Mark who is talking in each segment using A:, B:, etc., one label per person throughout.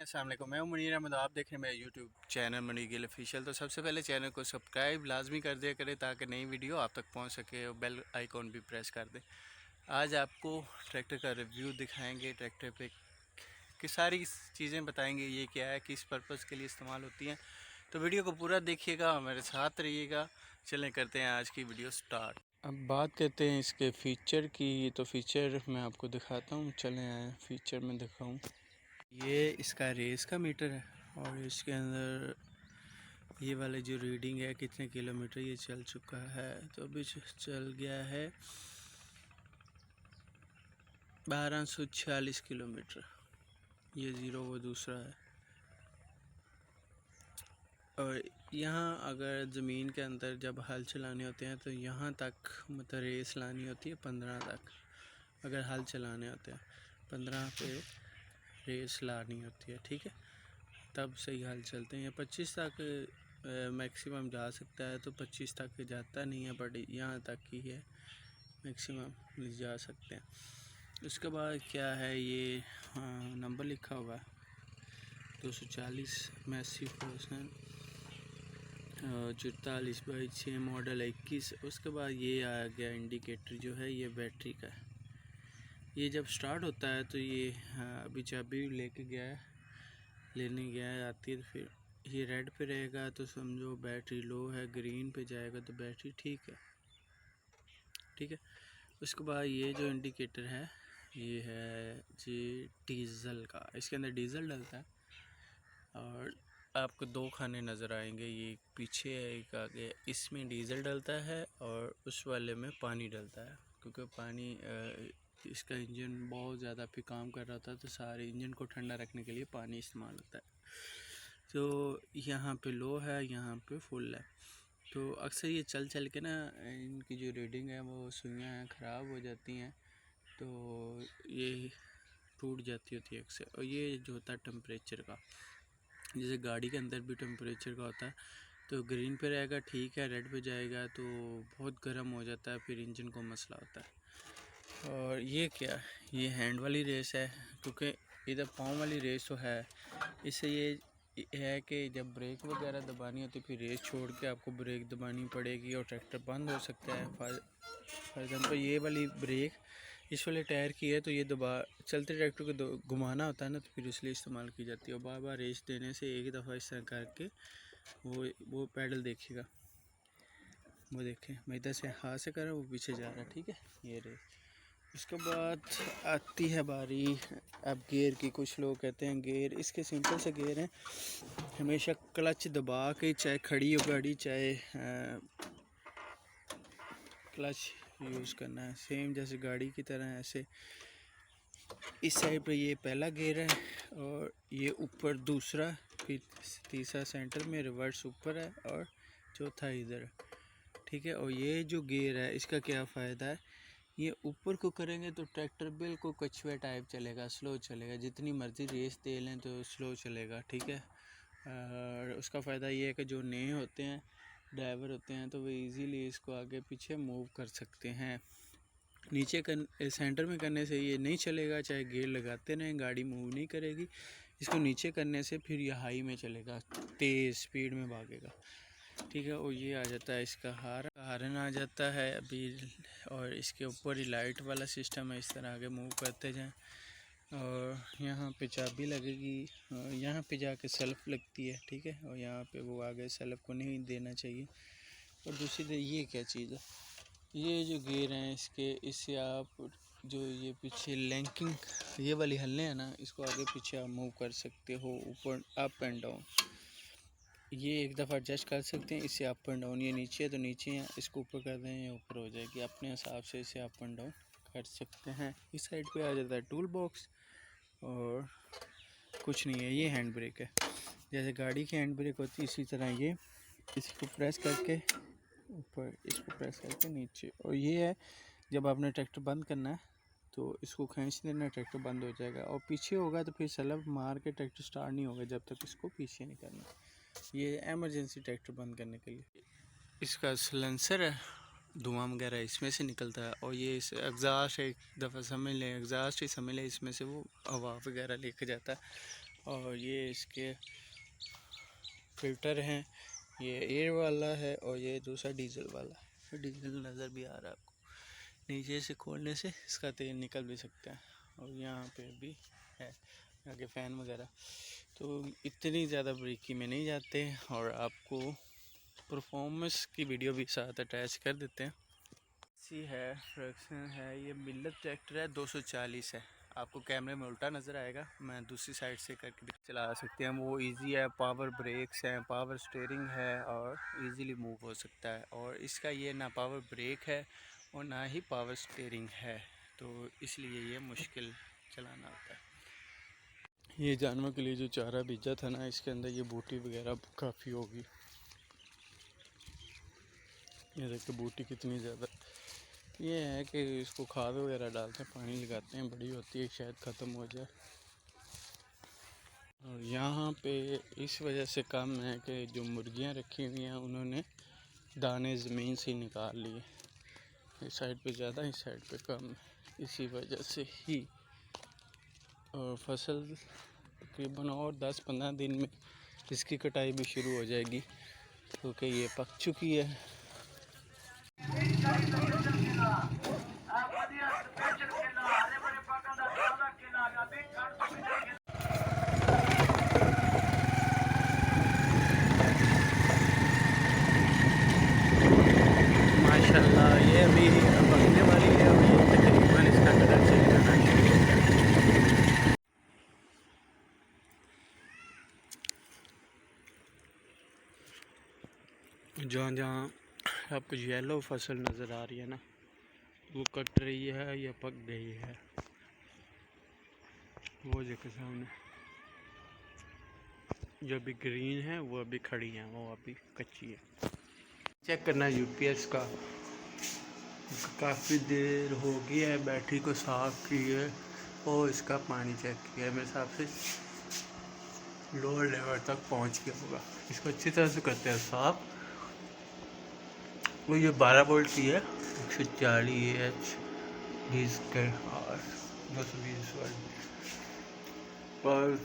A: अस्सलाम वालेकुम, मैं हूं मुनीर अहमद। आप देख रहे हैं मेरा YouTube channel Munir Gill official. तो सबसे पहले चैनल को सब्सक्राइब लाजमी कर दिया करें ताकि नई वीडियो आप तक पहुंच सके और बेल आइकॉन भी प्रेस कर दें। आज आपको ट्रैक्टर का रिव्यू दिखाएंगे, ट्रैक्टर पे की सारी चीज़ें बताएंगे, ये क्या है, किस पर्पज़ के लिए इस्तेमाल होती हैं। तो वीडियो को पूरा देखिएगा, हमारे साथ रहिएगा। चलें करते हैं आज की वीडियो स्टार्ट। अब बात करते हैं इसके फ़ीचर की। तो फ़ीचर मैं आपको दिखाता हूँ, चलें आए फ़ीचर में दिखाऊँ। ये इसका रेस का मीटर है और इसके अंदर ये वाले जो रीडिंग है कितने किलोमीटर ये चल चुका है। तो अभी चल गया है 1246 किलोमीटर। ये ज़ीरो वो दूसरा है। और यहाँ अगर ज़मीन के अंदर जब हल चलाने होते हैं तो यहाँ तक मतलब रेस लानी होती है 15 तक। अगर हल चलाने होते हैं 15 पे रेस लानी होती है, ठीक है, तब सही हाल चलते हैं। 25 तक मैक्सिमम जा सकता है, तो 25 तक जाता नहीं है, बट यहाँ तक ही है मैक्सिमम जा सकते हैं। उसके बाद क्या है, ये नंबर लिखा हुआ 240 मैसी पर्सन 44/6 मॉडल 21। उसके बाद ये आ गया इंडिकेटर जो है, ये बैटरी का है। ये जब स्टार्ट होता है तो ये अभी चाबी लेके गया है, लेने गया है, आती है तो फिर ये रेड पे रहेगा तो समझो बैटरी लो है, ग्रीन पे जाएगा तो बैटरी ठीक है, ठीक है। उसके बाद ये जो इंडिकेटर है ये है जी डीज़ल का। इसके अंदर डीज़ल डलता है और आपको दो खाने नज़र आएंगे, ये पीछे है एक आगे। इसमें डीज़ल डलता है और उस वाले में पानी डलता है, क्योंकि पानी इसका इंजन बहुत ज़्यादा पे काम कर रहा था तो सारे इंजन को ठंडा रखने के लिए पानी इस्तेमाल होता है। तो यहाँ पे लो है, यहाँ पे फुल है। तो अक्सर ये चल चल के ना इनकी जो रीडिंग है वो सुइयाँ हैं ख़राब हो जाती हैं, तो ये टूट जाती होती है अक्सर। और ये जो होता है टेम्परेचर का, जैसे गाड़ी के अंदर भी टेम्परेचर का होता है, तो ग्रीन पे रहेगा ठीक है, रेड पे जाएगा तो बहुत गर्म हो जाता है, फिर इंजन को मसला होता है। और ये क्या, ये हैंड वाली रेस है, क्योंकि इधर पाँव वाली रेस तो है। इससे ये है कि जब ब्रेक वगैरह दबानी होती है फिर रेस छोड़ के आपको ब्रेक दबानी पड़ेगी और ट्रैक्टर बंद हो सकता है। फॉर एग्ज़ाम्पल ये वाली ब्रेक इस वाले टायर की है, तो ये दबा चलते ट्रैक्टर को घुमाना होता है ना, तो फिर इसलिए इस्तेमाल की जाती है। और बार बार रेस देने से एक दफ़ा इस तरह करके वो पैडल देखिएगा, वो देखें, मैं इधर से हाथ से कर रहा हूँ, वो पीछे जा रहा है, ठीक है, ये रेस। उसके बाद आती है बारी अब गियर की। कुछ लोग कहते हैं गियर, इसके सिंपल से गियर हैं, हमेशा क्लच दबा के, चाहे खड़ी हो गाड़ी चाहे क्लच यूज़ करना है, सेम जैसे गाड़ी की तरह। ऐसे इस साइड पे ये पहला गियर है और ये ऊपर दूसरा, फिर तीसरा सेंटर में, रिवर्स ऊपर है और चौथा इधर है, ठीक है। और ये जो गियर है इसका क्या फ़ायदा है, ये ऊपर को करेंगे तो ट्रैक्टर बिल्कुल कछुए टाइप चलेगा, स्लो चलेगा, जितनी मर्ज़ी रेस दे लें तो स्लो चलेगा, ठीक है। और उसका फ़ायदा ये है कि जो नए होते हैं, ड्राइवर होते हैं, तो वो इजीली इसको आगे पीछे मूव कर सकते हैं। नीचे सेंटर में करने से ये नहीं चलेगा, चाहे गियर लगाते रहें गाड़ी मूव नहीं करेगी। इसको नीचे करने से फिर ये हाई में चलेगा, तेज़ स्पीड में भागेगा, ठीक है। और ये आ जाता है इसका हारन आ जाता है अभी, और इसके ऊपर ही लाइट वाला सिस्टम है, इस तरह आगे मूव करते जाएं। और यहाँ पे चाबी लगेगी, और यहाँ पे जाके सेल्फ लगती है, ठीक है। और यहाँ पे वो आगे सेल्फ को नहीं देना चाहिए। और दूसरी ये क्या चीज़ है, ये जो गियर हैं इसके, इससे आप जो ये पीछे लैंकिंग ये वाली हल्ले हैं ना, इसको आगे पीछे आप मूव कर सकते हो, ऊपर अप एंड डाउन। ये एक दफ़ा एडजस्ट कर सकते हैं, इससे अप एंड डाउन। ये नीचे है तो नीचे है, इसको ऊपर कर दें ये ऊपर हो जाएगी, अपने हिसाब से इसे अप एंड डाउन कर सकते हैं। इस साइड पे आ जाता है टूल बॉक्स, और कुछ नहीं है। ये हैंड ब्रेक है, जैसे गाड़ी की हैंड ब्रेक होती है इसी तरह ये, इसको प्रेस करके ऊपर, इसको प्रेस करके नीचे। और ये है जब आपने ट्रैक्टर बंद करना है तो इसको खींच देना, ट्रैक्टर बंद हो जाएगा। और पीछे होगा तो फिर सलब मार के ट्रैक्टर स्टार्ट नहीं होगा जब तक इसको पीछे नहीं करना। ये एमरजेंसी ट्रैक्टर बंद करने के लिए। इसका सिलेंसर है, धुआं वगैरह इसमें से निकलता है। और ये इस एग्जॉस्ट, एक दफ़ा समझ लें, एग्जॉस्ट ही समझ लें, इसमें से वो हवा वगैरह लेके जाता है। और ये इसके फिल्टर हैं, ये एयर वाला है और ये दूसरा डीजल वाला है। डीजल नज़र भी आ रहा है आपको, नीचे से खोलने से इसका तेल निकल भी सकता है। और यहाँ पे भी है आगे फ़ैन वगैरह। तो इतनी ज़्यादा बारीकी में नहीं जाते और आपको परफॉर्मेंस की वीडियो भी साथ अटैच कर देते हैं। सी है फ्रैक्शन है, ये मिल्लत ट्रैक्टर है, 240 है। आपको कैमरे में उल्टा नज़र आएगा, मैं दूसरी साइड से करके चला सकते हैं। वो इजी है, पावर ब्रेक्स हैं, पावर स्टीयरिंग है और इजीली मूव हो सकता है। और इसका ये ना पावर ब्रेक है और ना ही पावर स्टीयरिंग है, तो इसलिए ये मुश्किल चलाना होता है। ये जानवर के लिए जो चारा बीजा था ना, इसके अंदर ये बूटी वगैरह काफ़ी होगी। ये देखिए बूटी कितनी ज़्यादा। ये है कि इसको खाद वगैरह डालते हैं, पानी लगाते हैं, बड़ी होती है, शायद ख़त्म हो जाए। और यहाँ पे इस वजह से कम है कि जो मुर्गियाँ रखी हुई हैं उन्होंने दाने ज़मीन से निकाल लिए। इस साइड पे ज़्यादा, इस साइड पे कम, इसी वजह से ही। और फसल तकरीबन और 10-15 दिन में इसकी कटाई भी शुरू हो जाएगी क्योंकि ये पक चुकी है। माशाल्लाह ये अभी पकने वाली है, अभी तकरीबन इसका कलर चेंज होना शुरू हो गया। जहाँ जहाँ आपको येलो फसल नज़र आ रही है ना, वो कट रही है या पक गई है। वो देखो सामने जो अभी ग्रीन है वो अभी खड़ी है, वो अभी कच्ची है। चेक करना यूपीएस का, काफ़ी देर हो गई है, बैटरी को साफ़ की है और इसका पानी चेक किया है। मेरे हिसाब से लोअर लेवल तक पहुंच गया होगा। इसको अच्छी तरह से करते हैं साफ़। वो ये 12 वोल्ट की है, 140H 20 के और 220 वाली। पर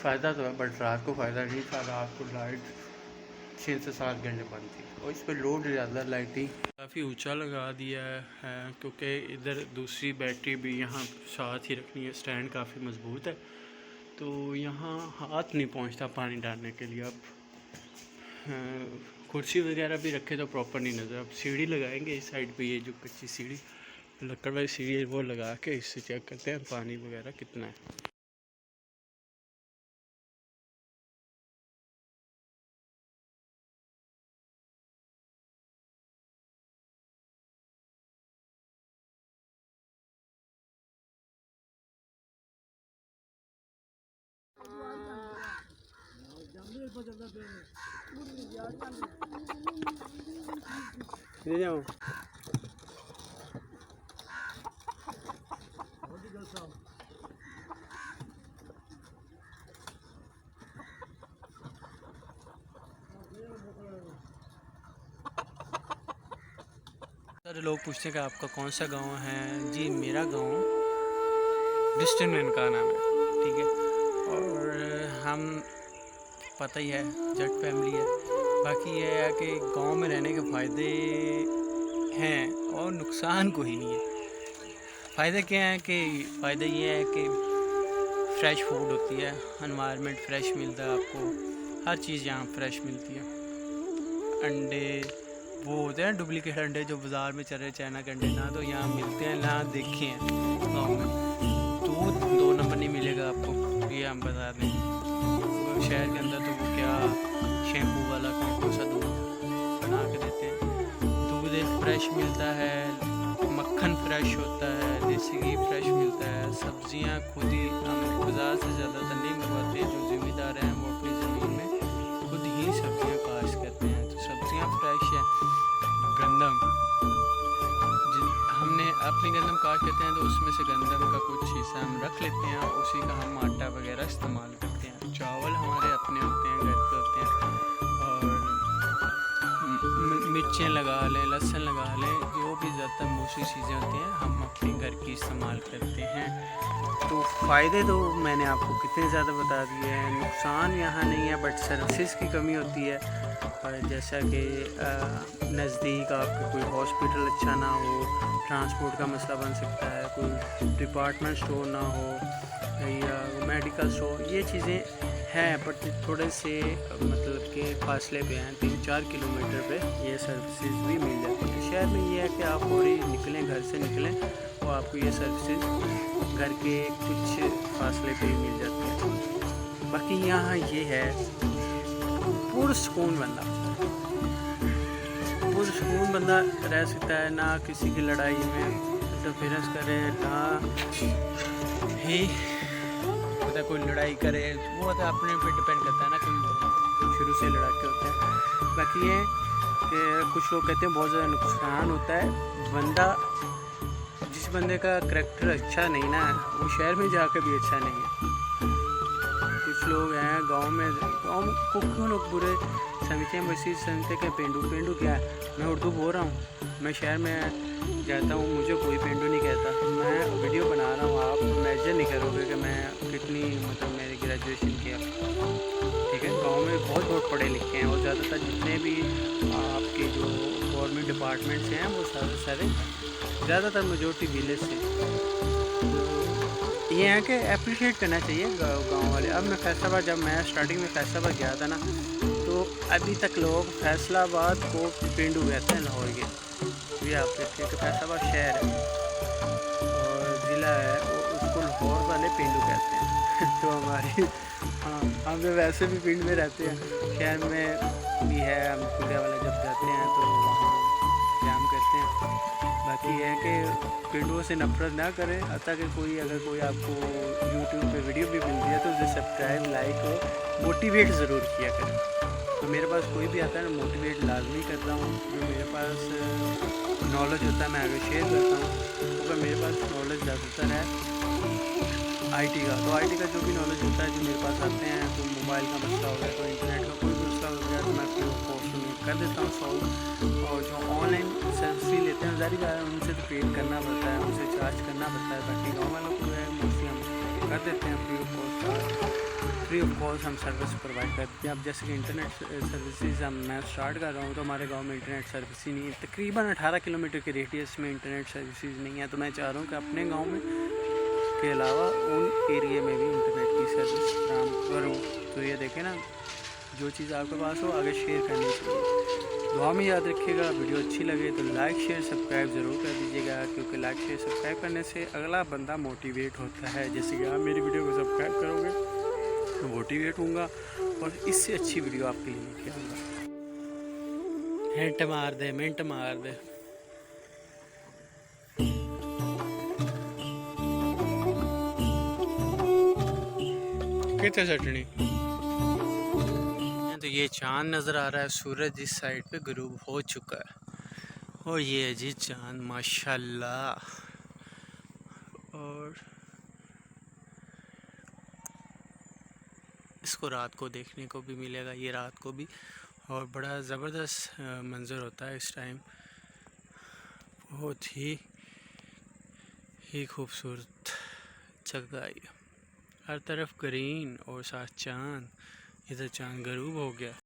A: फ़ायदा तो है, बट रात को फ़ायदा नहीं था। रात को लाइट 6 से 7 घंटे बंद थी और इस पर लोड ज़्यादा, लाइटिंग काफ़ी ऊंचा लगा दिया है क्योंकि इधर दूसरी बैटरी भी यहाँ साथ ही रखनी है। स्टैंड काफ़ी मज़बूत है तो यहाँ हाथ नहीं पहुँचता पानी डालने के लिए। अब कुर्सी वगैरह भी रखे तो प्रॉपर नहीं नज़र। अब सीढ़ी लगाएंगे इस साइड पे, ये जो कच्ची सीढ़ी लकड़ वाली सीढ़ी है वो लगा के इससे चेक करते हैं पानी वगैरह कितना है। ले जाओ। सारे लोग पूछते हैं कि आपका कौन सा गांव है। जी मेरा गांव डिस्टेंट का नाम है, ठीक है। और हम पता ही है जट फैमिली है। बाकी ये है कि गांव में रहने के फ़ायदे हैं और नुकसान कोई नहीं है। फ़ायदे क्या हैं कि फ़ायदे ये है कि फ्रेश फूड होती है, एनवायरनमेंट फ्रेश मिलता है आपको, हर चीज़ यहाँ फ्रेश मिलती है। अंडे वो होते हैं डुप्लीकेट अंडे जो बाज़ार में चल रहे चाइना के अंडे, ना तो यहाँ मिलते हैं ना देखे हैं गाँव में। दूध 2 नंबर नहीं मिलेगा आपको, ये हम बता दें। शहर के अंदर तो वो क्या शैम्पू वाला कौन सा दूध बना के देते हैं। दूध एक फ्रेश मिलता है, मक्खन फ्रेश होता है, देसी घी फ्रेश मिलता है। सब्जियां खुद ही हम बाज़ार से ज़्यादातर नहीं मंगवाते हैं। जो ज़मींदार हैं वो अपनी ज़मीन में खुद ही सब्जियां काश्त करते हैं, तो सब्जियां फ्रेश हैं। गंदम हमने अपनी गंदम काट लेते हैं तो उसमें से गंदम का कुछ हिस्सा हम रख लेते हैं, उसी का हम आटा वगैरह इस्तेमाल करते हैं। चावल हमारे अपने होते हैं, घर के होते हैं। और मिर्चें लगा लें, लहसुन लगा लें, जो भी ज़्यादातर मोस्टली चीज़ें होती हैं हम अपने घर की इस्तेमाल करते हैं। तो फ़ायदे तो मैंने आपको कितने ज़्यादा बता दिए हैं, नुकसान यहाँ नहीं है, बट सर्विसेज की कमी होती है। और जैसा कि नज़दीक आपका कोई हॉस्पिटल अच्छा ना हो, ट्रांसपोर्ट का मसला बन सकता है, कोई डिपार्टमेंट स्टोर ना हो या मेडिकल स्टोर, ये चीज़ें हैं, बट थोड़े से मतलब के फासले पे हैं, 3-4 किलोमीटर पे ये सर्विसेज भी मिल जाती है। शहर में ये है कि आप थोड़ी निकलें, घर से निकलें तो आपको ये सर्विसेज घर के कुछ फासले पे ही मिल जाती है। बाकी यहाँ ये है पुरसकून बंदा रह सकता है, ना किसी की लड़ाई में इंटरफेरेंस करे, ना ही मतलब कोई लड़ाई करे, वो तो अपने पे डिपेंड करता है ना, कोई शुरू से लड़ाके होते हैं। बाकी ये कि कुछ लोग कहते हैं बहुत ज़्यादा नुकसान होता है, जिस बंदे का करैक्टर अच्छा नहीं ना, वो शहर में जाकर भी अच्छा नहीं है। कुछ लोग हैं गांव को क्यों लोग बुरे समझते हैं, बस समझते कि पेंडू क्या है। मैं उर्दू बोल रहा हूँ, मैं शहर में जाता हूँ, मुझे कोई पेंडू नहीं कहता। मैं वीडियो बना रहा हूँ, आप इमेजिन नहीं करोगे कि मैं कितनी मतलब मेरी ग्रेजुएशन किया, ठीक है। गांव में बहुत पढ़े लिखे हैं, और ज़्यादातर जितने भी आपके जो गवर्नमेंट डिपार्टमेंट्स हैं वो सारे ज़्यादातर मेजोरिटी विलेज से। ये है कि अप्रिशिएट करना चाहिए गांव वाले। अब मैं फैसलाबाद, जब मैं स्टार्टिंग में फैसलाबाद गया था ना, तो अभी तक लोग फैसलाबाद को पिंडू कहते हैं लाहौर के। ये आप देखिए कि फैसलाबाद शहर है और ज़िला है, उसको लाहौर वाले पिंडू कहते हैं। तो हमारी हम तो वैसे भी पिंड में रहते हैं, शहर में भी है, हम खुदा वाला जब जाते हैं तो वहाँ जाम करते हैं। बाकी है कि पिंडों से नफरत ना करें, ताकि अगर कोई आपको यूट्यूब पे वीडियो भी मिल है तो उसे सब्सक्राइब, लाइक और मोटिवेट ज़रूर किया करें। तो मेरे पास कोई भी आता है ना, मोटिवेट लाजमी करता हूँ। जो मेरे पास नॉलेज होता है मैं आगे शेयर करता हूँ। अगर मेरे पास नॉलेज ज़्यादातर है आईटी का, तो आईटी का जो भी नॉलेज होता है, जो मेरे पास आते हैं, तो मोबाइल का मसला हो गया, तो इंटरनेट का कोई भी मसला हो गया, तो मैं फ्री ऑफ कॉस्ट में कर देता हूँ सॉल्व। और जो ऑनलाइन सर्विस लेते हैं, ज़ाहिर बात है उनसे तो पेड करना पड़ता है, उनसे चार्ज करना पड़ता है। बाकी गाँव वालों को है मोस्टली हम कर देते हैं फ्री ऑफ कॉस्ट हम सर्विस प्रोवाइड करते हैं। अब जैसे कि इंटरनेट सर्विसेज मैं स्टार्ट कर रहा हूँ, तो हमारे गांव में इंटरनेट सर्विस ही नहीं है, तकरीबन 18 किलोमीटर के रेडियस में इंटरनेट सर्विसेज नहीं है। तो मैं चाह रहा हूँ कि अपने गांव में के अलावा उन एरिया में भी इंटरनेट की सर्विस फराहम करूँ। तो ये देखें ना, जो चीज़ आपके पास हो आगे शेयर करनी चाहिए। दुआ में याद रखिएगा, वीडियो अच्छी लगे तो लाइक शेयर सब्सक्राइब ज़रूर कर दीजिएगा, क्योंकि लाइक शेयर सब्सक्राइब करने से अगला बंदा मोटिवेट होता है। जैसे कि आप मेरी वीडियो को सब्सक्राइब करोगे तो मोटिवेट होऊंगा और इससे अच्छी वीडियो आपके लिए लेके आऊँगा। मिनट मार दे कितने सटनी। तो ये चांद नज़र आ रहा है, सूरज इस साइड पे गुरूब हो चुका है, और ये है जी चांद माशाल्लाह। और इसको रात को देखने को भी मिलेगा, ये रात को भी, और बड़ा ज़बरदस्त मंज़र होता है इस टाइम, बहुत ही खूबसूरत जगह। हर तरफ ग्रीन और साथ चांद, इधर चांद गरूब हो गया।